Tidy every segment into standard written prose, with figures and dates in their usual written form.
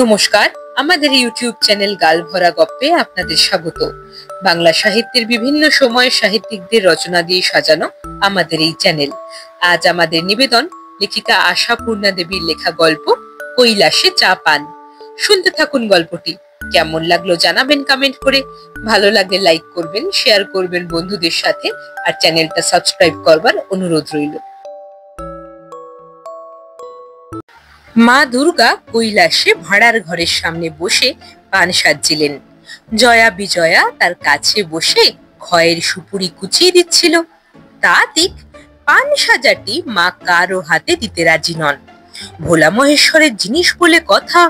নমস্কার, আমাদের YouTube channel গালভরা গপ্পে আপনাদের স্বাগত। বাংলা সাহিত্যের বিভিন্ন সময়ের সাহিত্যিকদের রচনা দিয়ে সাজানো আমাদের এই চ্যানেল। আজ আমাদের নিবেদন লেখিকা আশাপূর্ণা দেবীর লেখা গল্প কৈলাসে চা পান। শুনতে থাকুন গল্পটি। কেমন লাগলো জানাবেন কমেন্ট করে। ভালো লাগলে লাইক করবেন, শেয়ার করবেন বন্ধুদের সাথে, আর চ্যানেলটা সাবস্ক্রাইব করবার অনুরোধ রইল। মা দুর্গা কৈলাসে ভাড়ার ঘরের সামনে বসে পান সাজছিলেন। জয়া বিজয়া তার কাছে বসে খয়ের সুপুরি কুচিয়ে দিচ্ছিল। তা দিক পান সাজাটি মা কারো হাতে দিতে রাজি নন। ভোলা মহেশ্বরের জিনিস বলে কথা,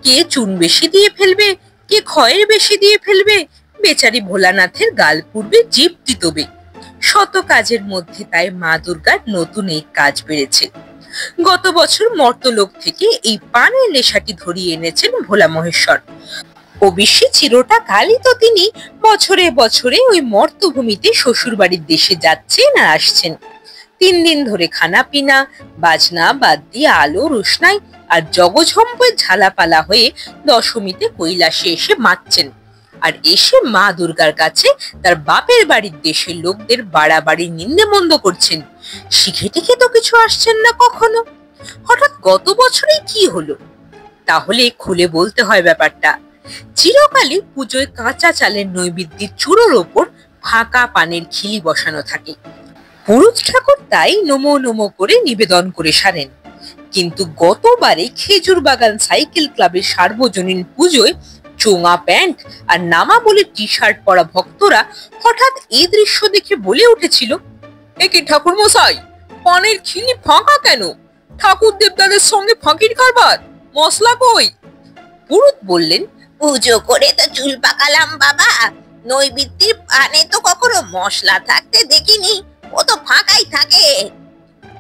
কে চুন বেশি দিয়ে ফেলবে, কে খয়ের বেশি দিয়ে ফেলবে, বেচারি ভোলানাথের গাল পুড়বে, জিভ তিতবে। শত কাজের মধ্যে তাই মা দুর্গার নতুন এই কাজ বেড়েছে। গত বছর মর্তলোক থেকে এই পানের নেশাটি ধরিয়ে এনেছেন ভোলা মহেশ্বর। অবশ্যই চিরটা কালই তো তিনি বছরে বছরে ওই মর্তভূমিতে শ্বশুর বাড়ির দেশে যাচ্ছেন আর আসছেন। 3 দিন ধরে খানা পিনা বাজনা বাদ দিয়ে আলো রোশনাই আর জগঝম্পের ঝালাপালা হয়ে দশমীতে কৈলাসে এসে মাতছেন। আর এসে মা দুর্গার কাছে তার বাপের বাড়ির দেশের লোকদের বাড়াবাড়ি নিন্দে মন্দ করছেন। শিখে টিখে তো কিছু আসছেন না কখনো। হঠাৎ গত বছরেই কি হলো? তাহলে খুলে বলতে হয় ব্যাপারটা। চিরকালই পুজোয় কাঁচা চালের নৈবেদ্যের চূড়োর ওপর ফাঁকা পানের খিলি বসানো থাকে। পুরুত ঠাকুর তাই নমো নমো করে নিবেদন করে সারেন। কিন্তু গতবারে খেজুর বাগান সাইকেল ক্লাবের সার্বজনীন পুজোয় চোঙা প্যান্ট আর নামা বলে টি শার্ট পরা ভক্তরা হঠাৎ এই দৃশ্য দেখে বলে উঠেছিল, একে ঠাকুর মশাই, পানের খিলি ফাঁকা কেন? ঠাকুর দেবতাদের সঙ্গে ফাঁকির কারবার, মশলা কই? পুরুত বললেন, পুজো করে তো চুল পাকালাম বাবা, নৈবেদ্যের পানে তো কখনো মশলা থাকতে দেখিনি, ও তো ফাঁকাই থাকে।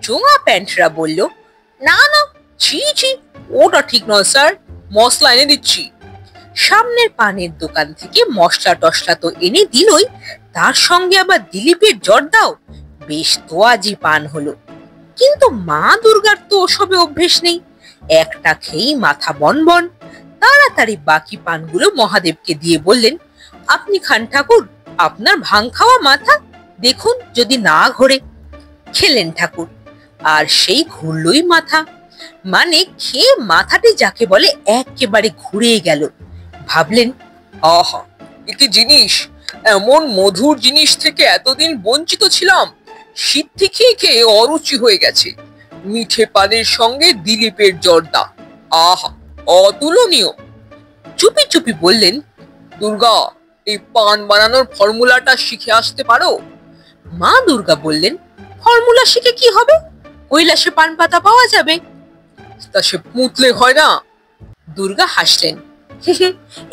চোঙা প্যান্টরা বলল, না না, ছি ছি, ওটা ঠিক নয় স্যার, মশলা এনে দিচ্ছি। সামনের পানের দোকান থেকে মশলা টসলা তো এনে দিলই, তার সঙ্গে আবার দিলীপের জর্দাও। বেশ তোয়াজি পান হলো। কিন্তু মা দুর্গার তো ওসবে অভ্যেস নেই। একটা খেয়েই মাথা বনবন। তাড়াতাড়ি বাকি পানগুলো মহাদেবকে দিয়ে বললেন, আপনি খান ঠাকুর, আপনার ভাং খাওয়া মাথা, দেখুন যদি না ঘোরে। খেলেন ঠাকুর, আর সেই ঘুরলই মাথা। মানে খেয়ে মাথাটি যাকে বলে একেবারে ঘুরে গেল। ভাবলেন, আহা, একে জিনিস, এমন মধুর জিনিস থেকে এতদিন বঞ্চিত ছিলাম। সিদ্ধি খেয়ে খেয়ে অরুচি হয়ে গেছে। মিঠে পানের সঙ্গে দিলীপের জর্দা, আহা, অতুলনীয়। চুপি চুপি বললেন, দুর্গা, এই পান বানানোর ফর্মুলাটা শিখে আসতে পারো? মা দুর্গা বললেন, ফর্মুলা শিখে কি হবে? কৈলাসে পান পাতা পাওয়া যাবে। তা সে পুঁতলে হয় না? দুর্গা হাসলেন,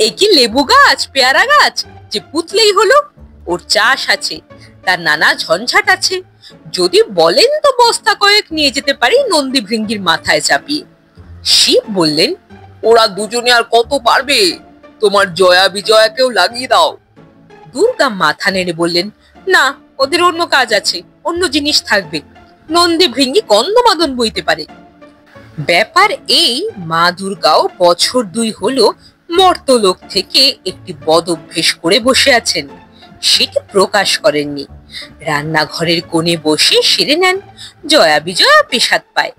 এই কি লেবু গাছ, পেয়ারা গাছ যে পুতলেই হলো? ওর চাষ আছে, তার নানা ঝঞ্ঝাট আছে। যদি বলেন তো বস্তা কয়েক নিয়ে যেতে পারি নন্দী ভৃঙ্গির মাথায় চাপিয়ে। শিব বললেন, ওরা দুজনে আর কত পারবে, তোমার জয়া বিজয়াকেও লাগিয়ে দাও। দুর্গা মাথা নেড়ে বললেন, না, ওদের অন্য কাজ আছে, অন্য জিনিস থাকবে। নন্দী ভৃঙ্গি কন্দমাদন বইতে পারে। ব্যাপার এই, মা দুর্গাও বছর 2 হলো মর্তলোক থেকে একটি বদ অভ্যেস করে বসে আছেন। সেটি প্রকাশ করেননি। রান্নাঘরের কোণে বসে সেরে নেন। জয়া বিজয়া পেশাদ পায়।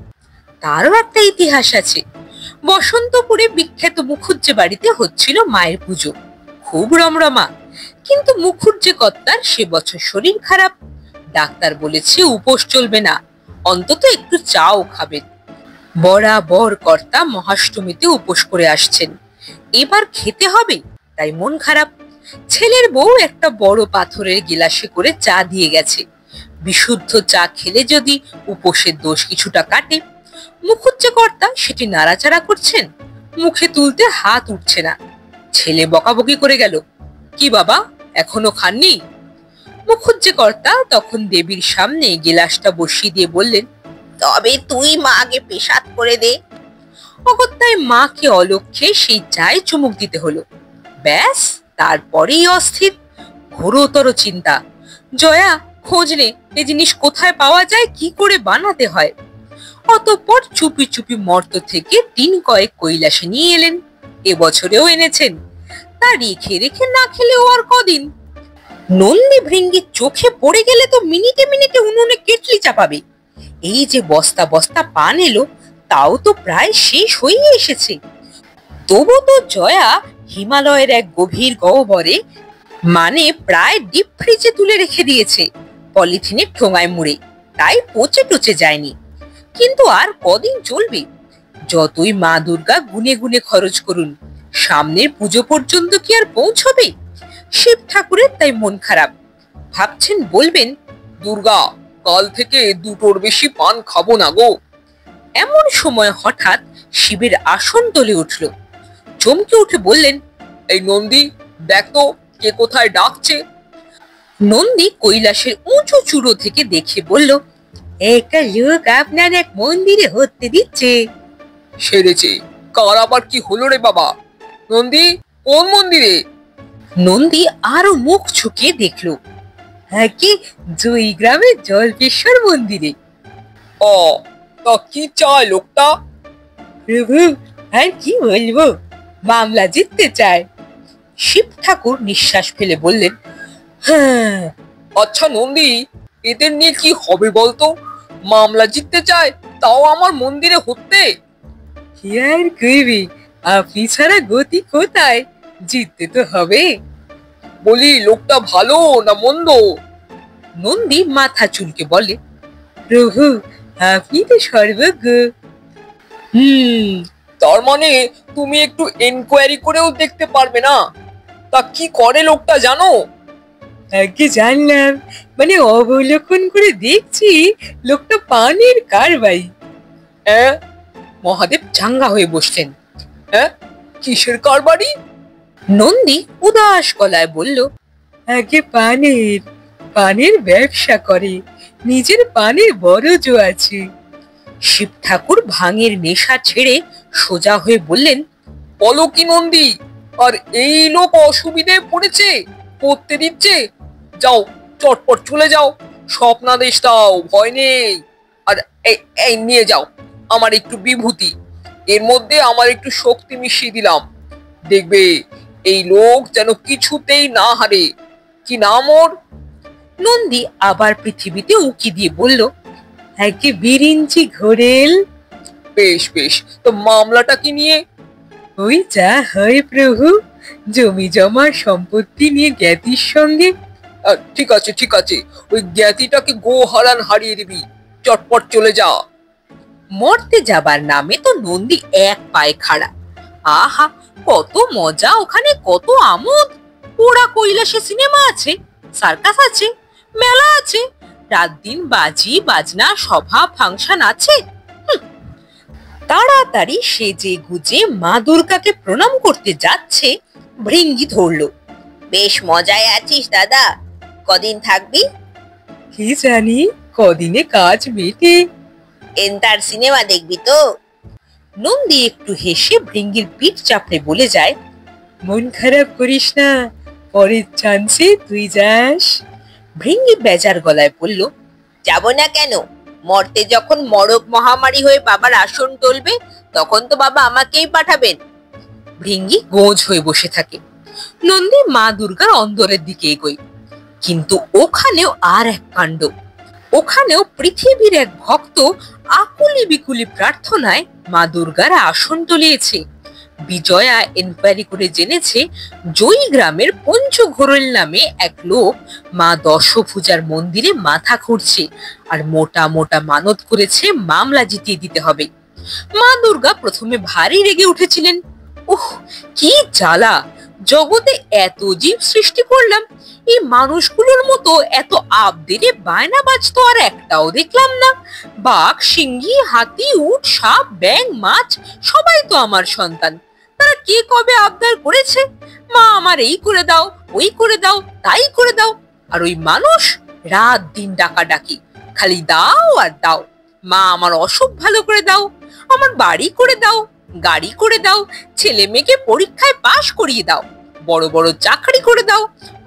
তারও একটা ইতিহাস আছে। বসন্তপুরে বিখ্যাত মুখুজ্জে বাড়িতে হচ্ছিল মায়ের পুজো। খুব রমরমা। কিন্তু মুখুজ্জে কর্তার সে বছর শরীর খারাপ। ডাক্তার বলেছে উপোস চলবে না, অন্তত একটু চাও খাবেন। বরাবর কর্তা মহাষ্টমীতে উপোস করে আসছেন। এবার খেতে হবে, তাই মন খারাপ। ছেলের বউ একটা বড় পাথরের গিলাসে করে চা দিয়ে গেছে। বিশুদ্ধ চা খেলে যদি উপোসের দোষ কিছুটা কাটে। মুখুজ্জে কর্তা সেটি নাড়াচাড়া করছেন, মুখে তুলতে হাত উঠছে না। ছেলে বকাবকি করে গেল, কি বাবা, এখনো খাননি? মুখুজ্জে কর্তা তখন দেবীর সামনে গিলাসটা বসিয়ে দিয়ে বললেন, তবে তুই মাকে পেশাদ করে দে। অগত্যায় মাকে অলক্ষ্যে সেই চায়ে চুমুক দিতে হলো। ব্যাস, তারপরেই অস্থির, ঘোরতর চিন্তা। জয়া, খোঁজ নে, এই জিনিস কোথায় পাওয়া যায়, কি করে বানাতে হয়। অতঃপর চুপি চুপি মর্ত থেকে 3 কয়েক কৈলাসে নিয়ে এলেন। এবছরেও এনেছেন। তা রেখে রেখে না খেলেও আর কদিন। নন্দী ভৃঙ্গির চোখে পড়ে গেলে তো মিনিটে মিনিটে উনুনে কেটলি চাপাবে। এই যে বস্তা বস্তা পান এলো, তাও তো প্রায় শেষ হয়ে এসেছে। তবু তো জয়া হিমালয়ের এক গভীর গহ্বরে, মানে প্রায় ডিপ ফ্রিজে তুলে রেখে দিয়েছে, পলিথিনের ঠোঙায় মুড়ে, তাই পচে টচে যায়নি। কিন্তু আর কদিন চলবে? যতই মা দুর্গা গুনে গুনে খরচ করুন, সামনের পুজো পর্যন্ত কি আর পৌঁছবে? শিব ঠাকুরের তাই মন খারাপ। ভাবছেন বলবেন, দুর্গা, কাল থেকে দুটোর বেশি পান খাবো না গো। এমন সময় হঠাৎ শিবের আসন তোলে উঠল। চমকে উঠে বললেন, এই নন্দী, দেখ তো কে কোথায় ডাকছে। নন্দী কৈলাসের উঁচু চূড়ো থেকে দেখে বলল, একটা লোক আপনার এক মন্দিরে হতে দিচ্ছে। সেরেছে, কার আবার কি হলো রে বাবা? নন্দী, কোন মন্দিরে? নন্দী আরো মুখ ঝুঁকিয়ে দেখলো, হ্যাঁ কি জয়ী গ্রামের জলপেশ্বর মন্দিরে। ও, তা কি চায় লোকটা? প্রভু, আর কি বলবো, মামলা জিততে চায়। শিব ঠাকুর নিঃশ্বাস ফেলে বললেন, হ্যাঁ। আচ্ছা নন্দী, এদের নিয়ে কি হবে বলতো? মামলা জিততে চায়, তাও আমার মন্দিরে হতে? কি আর কইবি, আপনি ছাড়া গতি কোথায়, জিততে তো হবে। বলি, লোকটা ভালো না মন্দ? নন্দী মাথা চুলকে বলে, প্রভু, আপনি তো সর্বজ্ঞ। তার মানে তুমি একটু এনকোয়ারি করেও দেখতে পারবে না? তা কি করে লোকটা জানো? আগে জানলাম, মানে অবলোকন করে দেখছি লোকটা পানের কারবারি। হ্যাঁ? মহাদেব চাঙ্গা হয়ে বসলেন। হ্যাঁ, কিসের কারবারি? নন্দী উদাস গলায় বলল, আগে পানের পানের ব্যবসা করে, নিজের পানের বরজও আছে। শিব ঠাকুর ভাঙের নেশা ছেড়ে সোজা হয়ে বললেন, বলো কি নন্দী, আর এই লোক অসুবিধে পড়েছে, পড়তে দিচ্ছে? যাও, চটপট চলে যাও, স্বপ্নাদেশ দাও, ভয় নেই। আর এই নিয়ে যাও আমার একটু বিভূতি, এর মধ্যে আমার একটু শক্তি মিশিয়ে দিলাম, দেখবে এই লোক যেন কিছুতেই না হারে। কি নাম ওর? নন্দী আবার পৃথিবীতে উঁকি দিয়ে বলল, একে বিরিঞ্চি ঘোরেল। বেশ বেশ, তো মামলাটা কি নিয়ে? ওই যা হয় প্রভু, জমি জমা সম্পত্তি নিয়ে জ্ঞাতির সঙ্গে। ঠিক আছে ঠিক আছে, ওই জ্ঞাতিটাকে গো হারান হারিয়ে দিবি, চটপট চলে যা। মরতে যাবার নামে তো নন্দী এক পায়ে খাড়া। আহা, কত মজা ওখানে, কত আমোদ। পোড়া কৈলাসে সিনেমা আছে, সার্কাস আছে, মেলা আছে, রাত দিন বাজি বাজনা, সভা ফাংশন আছে। তাড়াতাড়ি সেজে গুজে মা দুর্গাকে প্রণাম করতে যাচ্ছে, ভৃঙ্গি ধরলো। বেশ মজায় আছিস দাদা, কদিন থাকবি? কি জানি, কদিনে কাজ মেটে। এন্টার সিনেমা দেখবি তো? নন্দী একটু হেসে ভৃঙ্গির পিঠ চাপড়ে বলে যায়, মন খারাপ করিস না, পরের চান্সে তুই যাস। ভৃঙ্গি বেজার গলায় বলল, যাব না কেন? মরতে যখন মরক মহামারী হয়ে বাবার আসন টলবে, তখন তো বাবা আমাকেই পাঠাবেন। ভৃঙ্গি গোঁজ হয়ে বসে থাকে। নন্দী মা দুর্গার অন্দরের দিকে এগোয়। কিন্তু ওখানেও আর এক কাণ্ড। ওখানেও পৃথিবীর এক ভক্ত আকুলি বিকুলি প্রার্থনায় মা দুর্গার আসন টলিয়েছে। বিজয়া এনকোয়ারি করে জেনেছে, জয়ী গ্রামের পঞ্চঘোরেল নামে এক লোক মা দশভুজার মন্দিরে মাথা খুঁড়ছে আর মোটা মোটা মানত করেছে মামলা জিতিয়ে দিতে হবে। মা দুর্গা প্রথমে ভারী রেগে উঠেছিলেন। উহ, কি জ্বালা, জগতে এত জীব সৃষ্টি করলাম, এই মানুষগুলোর মতো এত আবদেরে বায়নাবাজ তো আর একটাও দেখলাম না। বাঘ, সিংহী, হাতি, উট, সাপ, ব্যাঙ, মাছ, সবাই তো আমার সন্তান। তারা কে কবে আবদার করেছে, মা আমার এই করে দাও, ওই করে দাও, তাই করে দাও। আর ওই মানুষ রাত দিন ডাকাডাকি, খালি দাও আর দাও। মা আমার অসুখ ভালো করে দাও, আমার বাড়ি করে দাও, গাড়ি করে দাও, ছেলে মেয়েকে পরীক্ষায় পাশ করিয়ে দাও, বড় বড় চাকরি করে দাও,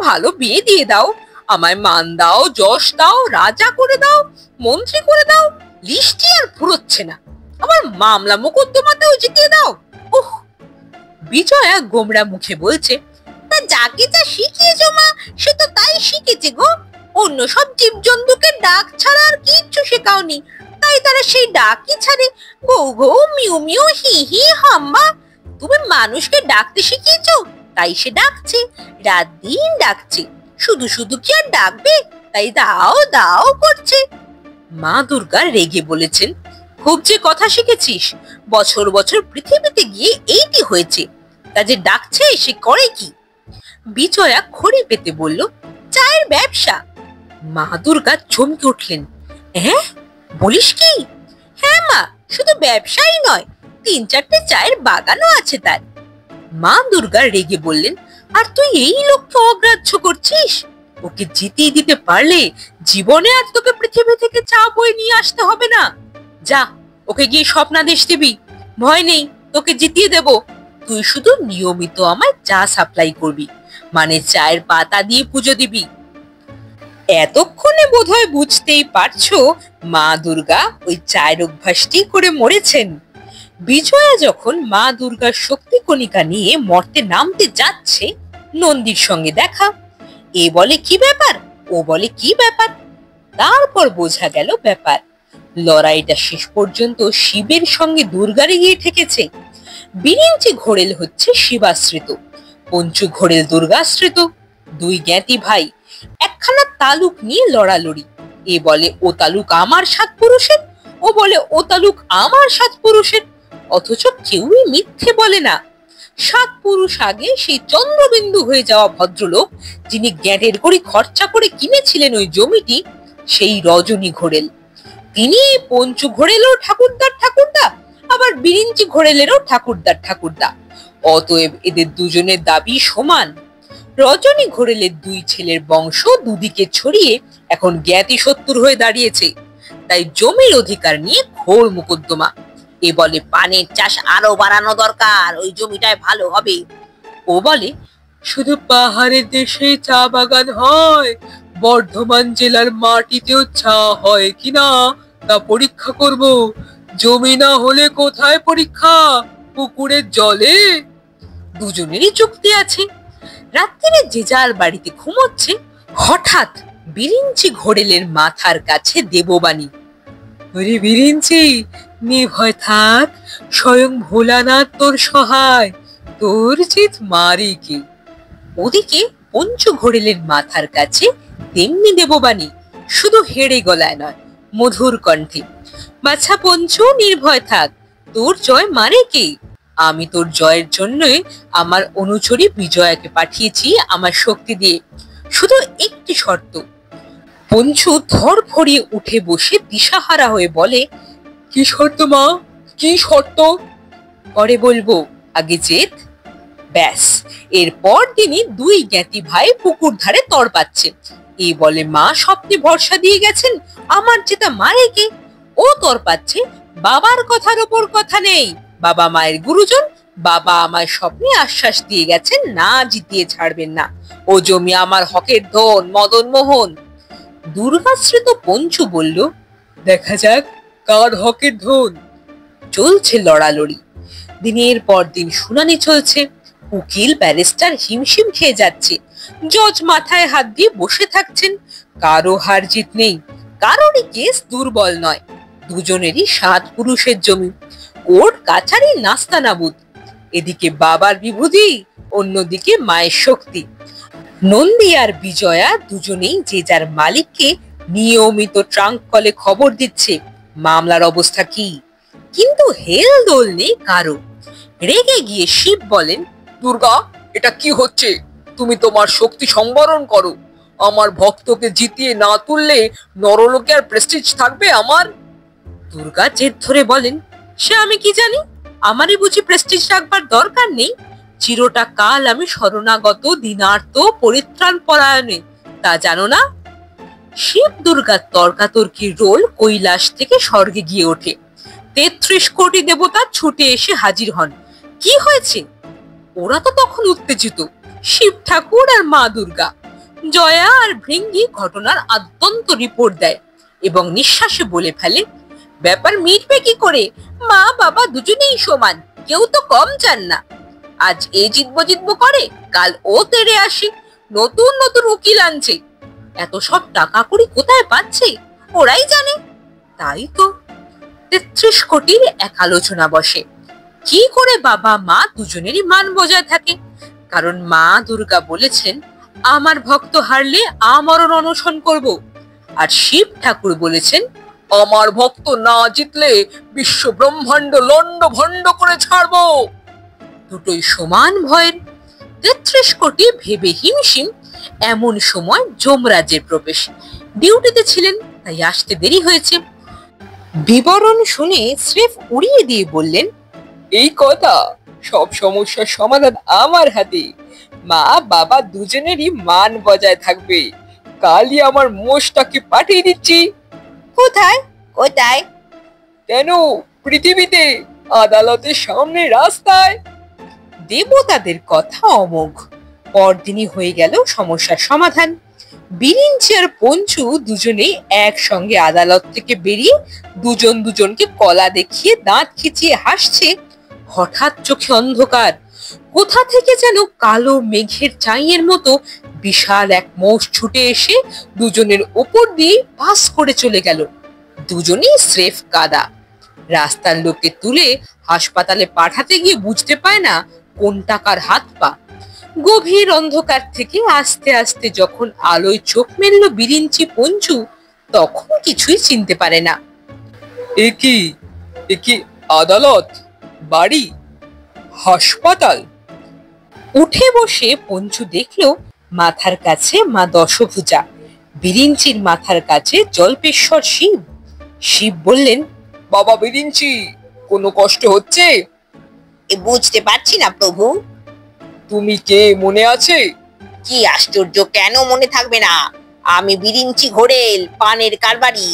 ভালো বিয়ে দিয়ে দাও, আমায় মান দাও, যশ দাও, রাজা করে দাও, মন্ত্রী করে দাও। লিস্টই আর ফুরোচ্ছে না। আমার মামলা মোকদ্দমাতেও জিতিয়ে দাও। উহ, বিজয়া গোমরা মুখে বলছে, তা যাকে যা শিখিয়েছো মা, সে তো তাই শিখেছে গো। অন্য সব জীবজন্তুকে ডাক ছাড়া আর কিচ্ছু শেখাওনি, তাই তারা সেই ডাকই ছাড়ে, গৌ গৌ, মিউ মিউ, হি হি, হাম্বা। তুমি মানুষকে ডাকতে শিখিয়েছো, তাই সে ডাকছে, রাত দিন ডাকছে। শুধু শুধু কি আর ডাকবে, তাই দাও দাও করছে। মা দুর্গা রেগে বলেছেন, খুব যে কথা শিখেছিস, বছর বছর পৃথিবীতে গিয়ে এইটি হয়েছে, তা যে ডাকছে সে করে কি? বিজয়া খড়ি পেতে বলল, চায়ের ব্যবসা। মা দুর্গা চমকে উঠলেন, হ্যাঁ বলিস কি? হ্যাঁ মা, শুধু ব্যবসাই নয়, 3-4টে চায়ের বাগানও আছে তার। মা দুর্গা রেগে বললেন, আর তুই এই লোককে অগ্রাহ্য করছিস? ওকে জিতিয়ে দিতে পারলে জীবনে আর তোকে পৃথিবী থেকে চা বয়ে নিয়ে আসতে হবে না। যা, ওকে গিয়ে স্বপ্নাদেশ দিবি, ভয় নেই, তোকে জিতিয়ে দেব। তুই শুধু নিয়মিত আমায় চা সাপ্লাই করবি, মানে চায়ের পাতা দিয়ে পুজো দিবি। এতক্ষণে বোধহয় বুঝতেই পারছো মা দুর্গা ওই চায়ের অভ্যাসটি করে মরেছেন। বিজয়া যখন মা দুর্গার শক্তি কণিকা নিয়ে মর্তে নামতে যাচ্ছে, নন্দীর সঙ্গে দেখা। এ বলে কি ব্যাপার, ও বলে কি ব্যাপার। তারপর বোঝা গেল ব্যাপার, লড়াইটা শেষ পর্যন্ত শিবের সঙ্গে দুর্গারে গিয়ে ঠেকেছে। বিরিঞ্চি ঘোড়েল হচ্ছে শিবাশ্রিত, পঞ্চু ঘোড়েল দুর্গাশ্রিত। দুই জ্ঞাতি ভাই একখানা তালুক নিয়ে লড়ালড়ি। এ বলে ও তালুক আমার 7 পুরুষের, ও বলে ও তালুক আমার 7 পুরুষের। অথচ কেউই মিথ্যে বলে না। 7 পুরুষ আগে সেই চন্দ্রবিন্দু হয়ে যাওয়া ভদ্রলোক, যিনি গ্যাটের করি খরচা করে কিনেছিলেন ওই জমিটি, সেই রজনী ঘোড়েল। তিনি পঞ্চু ঘোড়েলও ঠাকুরদার ঠাকুরদা, আবার বিরিঞ্চি ঘোড়েলেরও ঠাকুরদার ঠাকুরদা। অতএব এদের দুজনের দাবি সমান। রজনী ঘোড়েলের 2 ছেলের বংশ দুদিকে ছড়িয়ে এখন জ্ঞাতি শত্রু হয়ে দাঁড়িয়েছে, তাই জমির অধিকার নিয়ে ঘোর মোকদ্দমা। এ বলে পানের চাষ আরো বাড়ানো দরকার, ওই জমিটায় ভালো হবে। ও বলে, শুধু পাহাড়ের দেশে চা বাগান হয়, বর্ধমান জেলার মাটিতেও চা হয় কিনা তা পরীক্ষা করব। জমি না হলে কোথায় পরীক্ষা, পুকুরের জলে? দুজনেরই চুক্তি আছে। রাত্রিরে যে যার বাড়িতে ঘুমোচ্ছে, হঠাৎ বিরিঞ্চি ঘোড়েলের মাথার কাছে দেববাণী, ওরে বিরিঞ্চি, নির্ভয় থাক, স্বয়ং ভোলানাথ তোর সহায়, তোর জিত মারি কি। ওদিকে পঞ্চু ঘোড়েলের মাথার কাছে তেমনি দেববাণী, শুধু হেড়ে গলায় নয়, মধুর কণ্ঠে, বাছা পঞ্চু, নির্ভয় থাক, তোর জয় মারে কে। আমি তোর জয়ের জন্যই আমার অনুচরী বিজয়াকে পাঠিয়েছি আমার শক্তি দিয়ে, শুধু একটি শর্ত। পঞ্চু থর ফরিয়ে উঠে বসে দিশাহারা হয়ে বলে, কি শর্ত মা, কি শর্ত? পরে বলবো, আগে জেত। ব্যাস, এরপর দিনই 2 জ্ঞাতি ভাই পুকুর ধারে তর পাচ্ছে। এই বলে মা স্বপ্নে ভরসা দিয়ে গেছেন আমার জেতা মারে কে। ও তর পাচ্ছে, বাবার কথার ওপর কথা নেই, বাবা মায়ের গুরুজন, বাবা আমার স্বপ্নে আশ্বাস দিয়ে গেছেন না জিতিয়ে ছাড়বেন না, ও জমি আমার হকের ধন, মদন মোহন। দুর্গাশ্রিত পঞ্চু বলল, দেখা যাক কার হকের ধন। চলছে লড়ালড়ি, দিনের পর দিন শুনানি চলছে। উকিল ব্যারিস্টার হিমশিম খেয়ে যাচ্ছে, জজ মাথায় হাত দিয়ে বসে থাকছেন। কারো হার জিত নেই, কারোরই কেস দুর্বল নয়। দুজনেরই 7 পুরুষের জমি, কোর্ট কাছারি নাস্তানাবুদ। এদিকে বাবার বিভূতি, অন্যদিকে মায়ের শক্তি। নন্দী আর বিজয়া দুজনেই যে যার মালিককে নিয়মিত ট্রাঙ্ক কলে খবর দিচ্ছে মামলার অবস্থা কি। কিন্তু হেলদোল নেই কারো। রেগে গিয়ে শিব বলেন, দুর্গা, এটা কি হচ্ছে? তুমি তোমার শক্তি সম্বরণ করো। আমার ভক্তকে জিতিয়ে না তুললে নরলোকে আর প্রেস্টিজ থাকবে আমার? দুর্গা জেদ ধরে বলেন, সে আমি কি জানি, আমারই বুঝি প্রেস্টিজ রাখবার দরকার নেই। চিরটা কাল আমি শরণাগত দীনার্ত পরিত্রাণ পরায়ণে, তা জানো না? শিব দুর্গার তর্কাতর্কির রোল কৈলাস থেকে স্বর্গে গিয়ে ওঠে। 33 কোটি দেবতা ছুটে এসে হাজির হন। কি হয়েছে? ওরা তো তখন উত্তেজিত, শিব ঠাকুর আর মা দুর্গা। জয়া আর ভৃঙ্গি ঘটনার আদ্যন্ত রিপোর্ট দেয় এবং নিঃশ্বাসে বলে ফেলে, ব্যাপার মিটবে কি করে, মা বাবা দুজনেই সমান, কেউ তো কম চান না। আজ এ জিতবো জিতবো করে, কাল ও তেড়ে আসে, নতুন নতুন উকিল আনছে। এত সব টাকা কড়ি কোথায় পাচ্ছে ওরাই জানে। তাই তো ৩৩ কোটির এক আলোচনা বসে, কি করে বাবা মা দুজনেরই মান বজায় থাকে। কারণ মা দুর্গা বলেছেন, আমার ভক্ত হারলে আমরণ অনশন করব। আর শিব ঠাকুর বলেছেন, আমার ভক্ত না জিতলে বিশ্ব ব্রহ্মাণ্ড লন্ড ভন্ড করে ছাড়বো। দুটোই সমান ভয়ের। ৩৩ কোটি ভেবে হিমশিম। এমন সময় যমরাজের প্রবেশ। ডিউটিতে ছিলেন, তাই আসতে দেরি হয়েছে। বিবরণ শুনে স্রেফ উড়িয়ে দিয়ে বললেন, এই কথা, সব সমস্যার সমাধান আমার হাতে। মা বাবা দুজনেরই মান বজায় থাকবে। কালই আমার মোষটাকে পাঠিয়ে দিচ্ছি। কোথায় কোথায়? কেন, পৃথিবীতে, আদালতের সামনে, রাস্তায়। দেবতাদের কথা অমোঘ। পরদিনই হয়ে গেল সমস্যার সমাধান। বিরিঞ্চি আর পঞ্চু দুজনেই একসঙ্গে আদালত থেকে বেরিয়ে দুজন দুজনকে কলা দেখিয়ে দাঁত খিচিয়ে হাসছে। হঠাৎ চোখে অন্ধকার। কোথা থেকে যেন কালো মেঘের চাইয়ের মতো বিশাল এক মোষ ছুটে এসে দুজনের ওপর দিয়ে পাস করে চলে গেল। দুজনেই স্রেফ কাদা। রাস্তার লোকে তুলে হাসপাতালে পাঠাতে গিয়ে বুঝতে পায় না কোন টাকার হাত পা। গভীর অন্ধকার থেকে আস্তে আস্তে যখন আলোয় চোখ মেলল বিরিঞ্চি পঞ্চু, তখন কিছুই চিনতে পারে না। এ কি আদালত, বাড়ি, হাসপাতাল? উঠে বসে পঞ্চু দেখলো মাথার কাছে মা দশভুজা, বিরিঞ্চির মাথার কাছে জল্পেশ্বর শিব। শিব বললেন, বাবা বিরিঞ্চি, কোনো কষ্ট হচ্ছে? বুঝতে পারছি না প্রভু। তুমি কে মনে আছে? কি আশ্চর্য, কেন মনে থাকবে না? আমি বিরিঞ্চি ঘোড়েল, পানের কারবারি।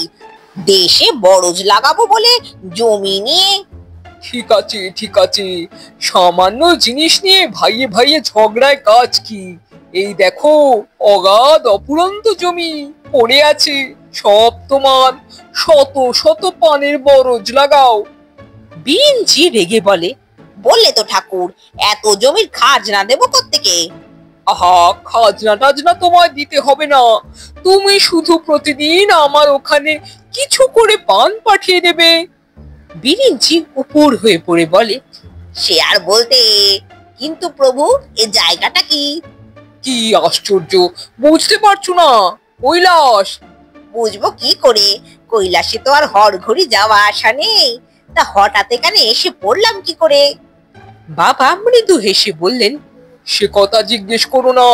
দেশে বরজ লাগাবো বলে জমি নিয়ে। ঠিক আছে ঠিক আছে, সামান্য জিনিস নিয়ে ভাইয়ে ভাইয়ে ঝগড়ায় কাজ কি? এই দেখো, অগাধ অপুরন্ত জমি পড়ে আছে, সব তোমার। শত শত পানের বরজ লাগাও। বিরিঞ্চি রেগে বলে, বললে তো ঠাকুর, এত জমির খাজনা দেবো কোত্থেকে? আহা, খাজনা টাজনা তোমায় দিতে হবে না। তুমি শুধু প্রতিদিন আমার ওখানে কিছু করে পান পাঠিয়ে দেবে। বিরিঞ্চি উপর হয়ে পড়ে বলে, সে আর বলতে, কিন্তু প্রভু এ জায়গাটা কি? কি আশ্চর্য, বুঝতে পারছো না? কৈলাস। বুঝবো কি করে? কৈলাসে তো আর হরঘড়ি যাওয়া আসা নেই। তা হঠাৎ এখানে এসে পড়লাম কি করে? বাবা মৃদু হেসে বললেন, সে কথা জিজ্ঞেস করো না।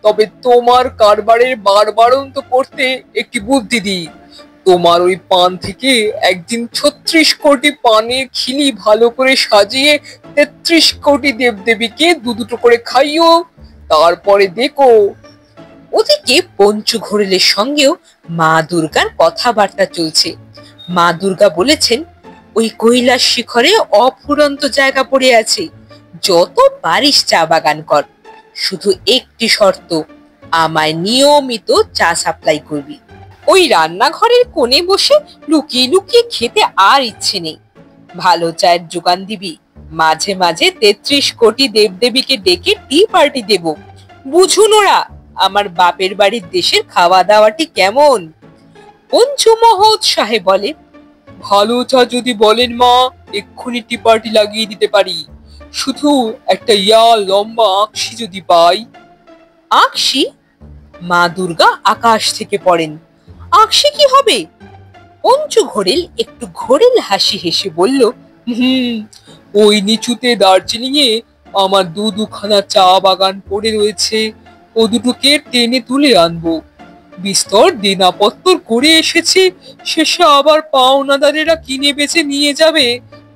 তবে তোমার কারবারের বারবারন্ত করতে একটি বুদ্ধি দিই। তোমার ওই পান থেকে একদিন ৩৬ কোটি পানের খিলি ভালো করে সাজিয়ে ৩৩ কোটি দেবদেবীকে দুটো করে খাইও। তারপরে দেখো। ওদিকে পঞ্চু ঘোরেলের সঙ্গেও মা দুর্গার কথাবার্তা চলছে। মা দুর্গা বলেছেন, ওই কৈলাস শিখরে অফুরন্ত জায়গা পড়ে আছে, যত পারিস চা বাগান কর। শুধু একটি শর্ত, আমায় নিয়মিত চা সাপ্লাই করবি। ওই রান্নাঘরের কোণে বসে লুকিয়ে লুকিয়ে খেতে আর ইচ্ছে নেই। ভালো চায়ের যোগান দিবি। মাঝে মাঝে ৩৩ কোটি দেবদেবীকে ডেকে টি পার্টি দেব। বুঝুন ওরা আমার বাপের বাড়ির দেশের খাওয়া দাওয়াটি কেমন। পঞ্চু মহ উৎসাহে বলে, ভালো চা যদি বলেন মা, এক্ষুনি টি পার্টি লাগিয়ে দিতে পারি। শুধু একটা লম্বা আঁকশি যদি পাই। আঁকশি? মা দুর্গা আকাশ থেকে পড়েন। আঁকশি কি হবে? পঞ্চু ঘোরেল একটু ঘোরেল হাসি হেসে বলল, ওই নিচুতে দার্জিলিং এ আমার দুখানা চা বাগান পড়ে রয়েছে, ও দুটোকে টেনে তুলে আনবো। বিস্তর দেনাপত্তর করে এসেছি, শেষে আবার পাওনাদারেরা কিনে বেচে নিয়ে যাবে,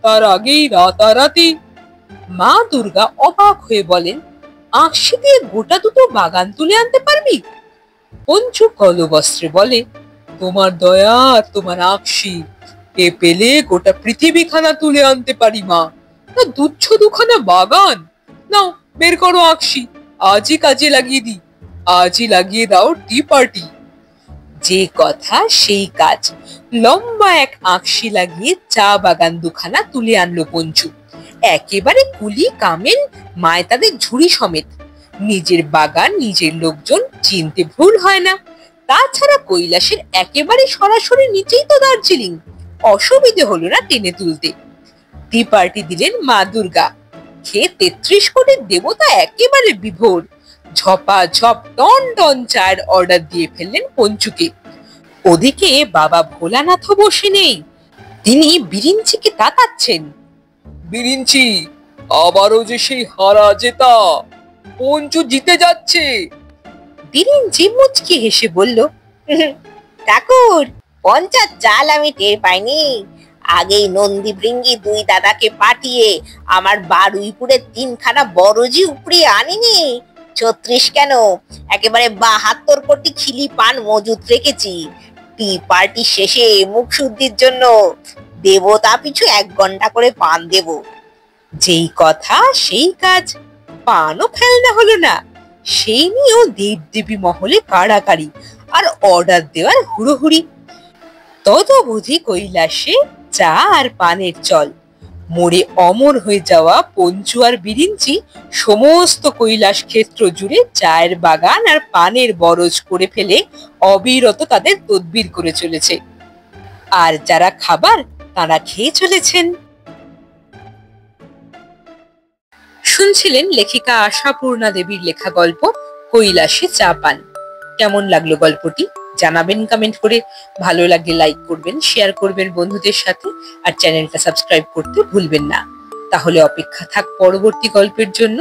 তার আগেই রাতারাতি। মা দুর্গা অবাক হয়ে বলেন, আঁকশি দিয়ে গোটা দুটো বাগান তুলে আনতে পারবি? পঞ্চু কলবস্ত্রে বলে, তোমার দয়া আর তোমার আঁকশি, এ পেলে গোটা পৃথিবীখানা তুলে আনতে পারি মা। তা দুখানা বাগান? নাও বের করো আঁকশি, আজই কাজে লাগিয়ে দিই। আজই লাগিয়ে দাও টি পার্টি। যে কথা সেই কাজ। লম্বা এক আঁকশি লাগিয়ে চা বাগান দুখানা তুলে আনলো পঞ্চু। একেবারে কুলি কামেল মায় তাদের ঝুড়ি সমেত। নিজের বাগান নিজের লোকজন, চিনতে ভুল হয় না। তাছাড়া কৈলাসের একেবারে সরাসরি নিচেই তো দার্জিলিং, অসুবিধে হলো না টেনে তুলতে। টি পার্টি দিলেন মা দুর্গা। খেয়ে 33 কোটির দেবতা একেবারে বিভোর। ঝপাঝপ টন টন চায়ের অর্ডার দিয়ে ফেললেন পঞ্চুকে। ওদিকে বাবা ভোলানাথও বসে নেই, তিনি বিরিঞ্চিকে তাকাচ্ছেন। বিরিঞ্চি, আবারও যে সেই হারা জেতা, পঞ্চু জিতে যাচ্ছে। বিরিঞ্চি মুচকি হেসে বলল, ঠাকুর, 50 চাল আমি টের পাইনি। আগেই নন্দী ভৃঙ্গি 2 দাদাকে পাঠিয়ে আমার বারুইপুরে 3খানা বড়জি উপড়িয়ে আনিনি। 36 কেন, একেবারে 72 কোটি খিলি পান মজুত রেখেছি। টি পার্টি শেষে মুখ শুদ্ধির জন্য দেবতা পিছু 1 ঘন্টা করে পান দেব। যেই কথা সেই কাজ, পানও ফেলনা হলো না। সেই নিয়েও দেবদেবী মহলে কাড়াকাড়ি আর অর্ডার দেওয়ার হুড়োহুড়ি। তদবধি কৈলাসে চা আর পানের চল। মোড়ে অমর হয়ে যাওয়া পঞ্চু আর বিরিঞ্চি সমস্ত কৈলাস ক্ষেত্র জুড়ে চায়ের বাগান আর পানের বরজ করে ফেলে অবিরত তাদের তদবির করে চলেছে। আর যারা খাবার তারা খেয়ে চলেছেন। শুনছিলেন লেখিকা আশাপূর্ণা দেবীর লেখা গল্প কৈলাসে চা পান। কেমন লাগলো গল্পটি জানাবেন কমেন্ট করে। ভালো লাগলে লাইক করবেন, শেয়ার করবেন বন্ধুদের সাথে, আর চ্যানেলটা সাবস্ক্রাইব করতে ভুলবেন না। তাহলে অপেক্ষা থাক পরবর্তী গল্পের জন্য।